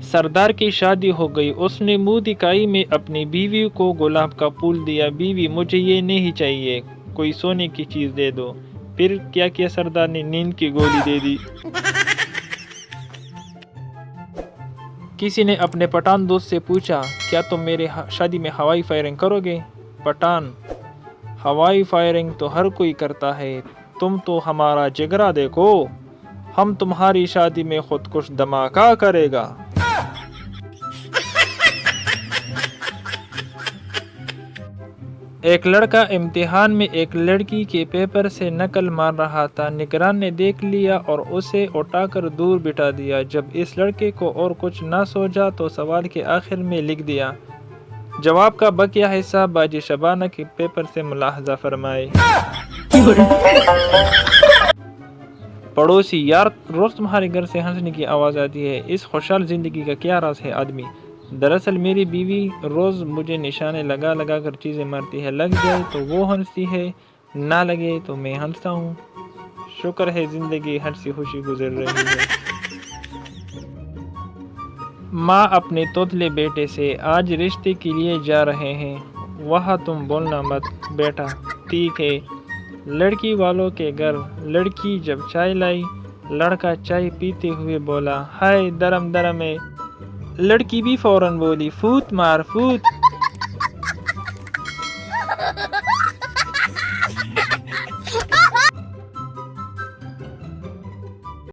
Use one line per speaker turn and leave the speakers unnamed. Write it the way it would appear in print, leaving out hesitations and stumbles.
سردار کی شادی ہو گئی، اس نے منہ دکھائی میں اپنی بیوی کو گلاب کا پھول دیا۔ بیوی مجھے یہ نہیں چاہیے، کوئی سونے کی چیز دے دو۔ پھر کیا کیا سردار نے نیند کی گولی دے دی۔ کسی نے اپنے پٹھان دوست سے پوچھا کیا تم میرے شادی میں ہوائی فائرنگ کرو گے؟ پٹھان ہوائی فائرنگ تو ہر کوئی کرتا ہے، تم تو ہمارا جگرا دیکھو، ہم تمہاری شادی میں خودکش دھماکہ کرے گا۔ ایک لڑکا امتحان میں ایک لڑکی کے پیپر سے نقل مار رہا تھا، نگران نے دیکھ لیا اور اسے اٹھا کر دور بٹھا دیا۔ جب اس لڑکے کو اور کچھ نہ سوچا تو سوال کے آخر میں لکھ دیا، جواب کا بقیہ حصہ باجی شبانہ کے پیپر سے ملاحظہ فرمائے۔ پڑوسی یار روز تمہارے گھر سے ہنسنے کی آواز آتی ہے، اس خوشحال زندگی کا کیا راز ہے؟ آدمی دراصل میری بیوی روز مجھے نشانے لگا لگا کر چیزیں مارتی ہے، لگ جائے تو وہ ہنستی ہے، نہ لگے تو میں ہنستا ہوں، شکر ہے زندگی ہنسی خوشی گزر رہی ہے۔ ماں اپنے توتلے بیٹے سے، آج رشتے کے لیے جا رہے ہیں، وہاں تم بولنا مت بیٹا، ٹھیک ہے۔ لڑکی والوں کے گھر لڑکی جب چائے لائی، لڑکا چائے پیتے ہوئے بولا، ہائے درم درم ہے۔ لڑکی بھی فوراً بولی، فوت مار فوت۔